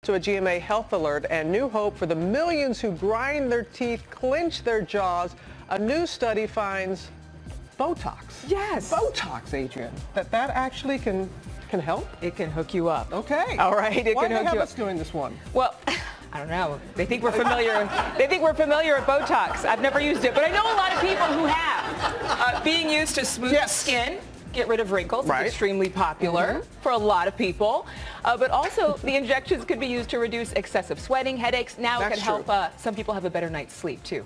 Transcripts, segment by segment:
to a GMA health alert and new hope for the millions who grind their teeth, clench their jaws. A new study finds Botox. Yes. Botox, Adrian. That actually can help? It can hook you up. Okay. All right. It Why can do they hook have you us up. doing this one? Well, I don't know. They think we're familiar. They think we're familiar with Botox. I've never used it, but I know a lot of people who have. Being used to smooth the skin, get rid of wrinkles. Right. It's extremely popular for a lot of people. But also, the injections could be used to reduce excessive sweating, headaches. Now it can help some people have a better night's sleep, too.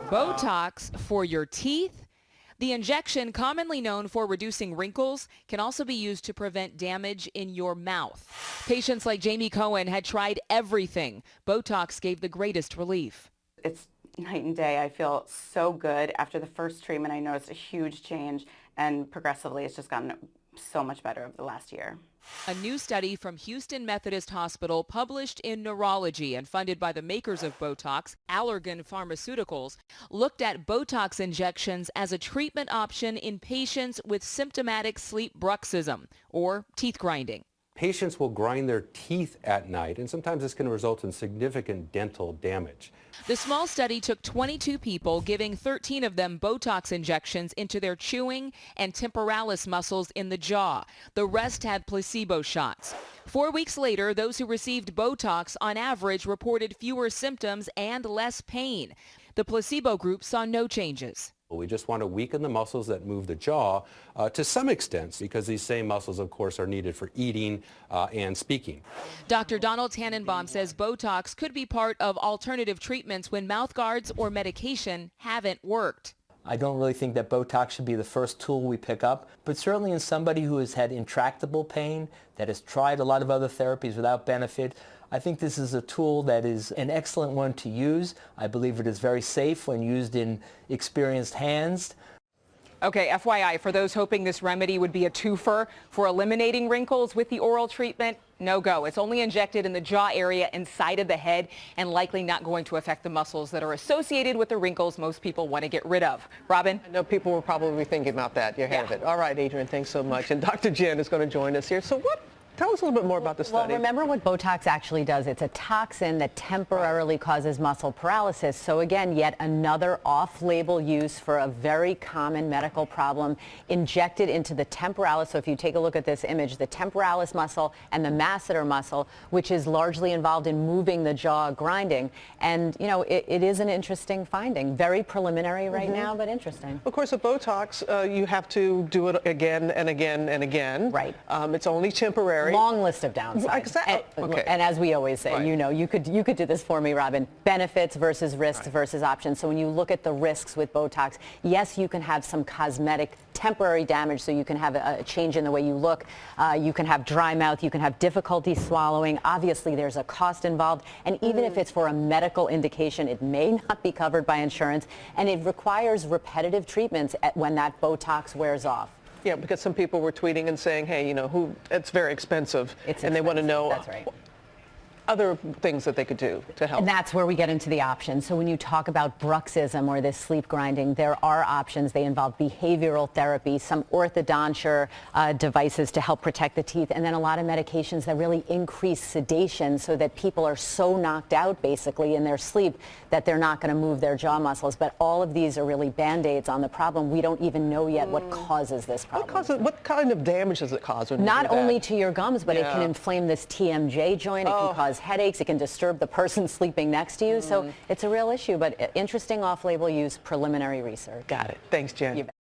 Botox for your teeth. The injection, commonly known for reducing wrinkles, can also be used to prevent damage in your mouth. Patients like Jamie Cohen had tried everything. Botox gave the greatest relief. It's night and day. I feel so good. After the first treatment, I noticed a huge change, and progressively it's just gotten so much better over the last year. A new study from Houston Methodist Hospital, published in Neurology and funded by the makers of Botox, Allergan Pharmaceuticals, looked at Botox injections as a treatment option in patients with symptomatic sleep bruxism, or teeth grinding. Patients will grind their teeth at night, and sometimes this can result in significant dental damage. The small study took 22 people, giving 13 of them Botox injections into their chewing and temporalis muscles in the jaw. The rest had placebo shots. 4 weeks later, those who received Botox on average reported fewer symptoms and less pain. The placebo group saw no changes. We just want to weaken the muscles that move the jaw to some extent, because these same muscles, of course, are needed for eating and speaking. Dr. Donald Tannenbaum says Botox could be part of alternative treatments when mouth guards or medication haven't worked. I don't really think that Botox should be the first tool we pick up, but certainly in somebody who has had intractable pain, that has tried a lot of other therapies without benefit, I think this is a tool that is an excellent one to use. I believe it is very safe when used in experienced hands. Okay, FYI, for those hoping this remedy would be a twofer for eliminating wrinkles with the oral treatment, no go. It's only injected in the jaw area inside of the head and likely not going to affect the muscles that are associated with the wrinkles most people want to get rid of. Robin? I know people were probably thinking about that. You're ahead of it. All right, Adrian, thanks so much. And Dr. Jen is going to join us here. So tell us a little bit more about the study. Well, remember what Botox actually does. It's a toxin that temporarily causes muscle paralysis. So again, yet another off-label use for a very common medical problem, injected into the temporalis. So if you take a look at this image, the temporalis muscle and the masseter muscle, which is largely involved in moving the jaw, grinding. And, you know, it is an interesting finding. Very preliminary right now, but interesting. Of course, with Botox, you have to do it again and again and again. Right. It's only temporary. Long list of downsides. Exactly. And as we always say, you know, you could do this for me, Robin. Benefits versus risks versus options. So when you look at the risks with Botox, yes, you can have some cosmetic temporary damage, so you can have a change in the way you look. You can have dry mouth. You can have difficulty swallowing. Obviously, there's a cost involved. And even if it's for a medical indication, it may not be covered by insurance. And it requires repetitive treatments when that Botox wears off. Yeah, because some people were tweeting and saying, hey, you know, it's very expensive. And they want to know other things that they could do to help. And that's where we get into the options. So when you talk about bruxism or this sleep grinding, there are options. They involve behavioral therapy, some orthodonture devices to help protect the teeth, and then a lot of medications that really increase sedation so that people are so knocked out basically in their sleep that they're not going to move their jaw muscles. But all of these are really Band-Aids on the problem. We don't even know yet what causes this problem. What kind of damage does it cause when you Not do that? only to your gums, but it can inflame this TMJ joint. It can cause headaches. It can disturb the person sleeping next to you. So it's a real issue, but interesting off-label use, preliminary research. Got it. Thanks, Jen. You bet.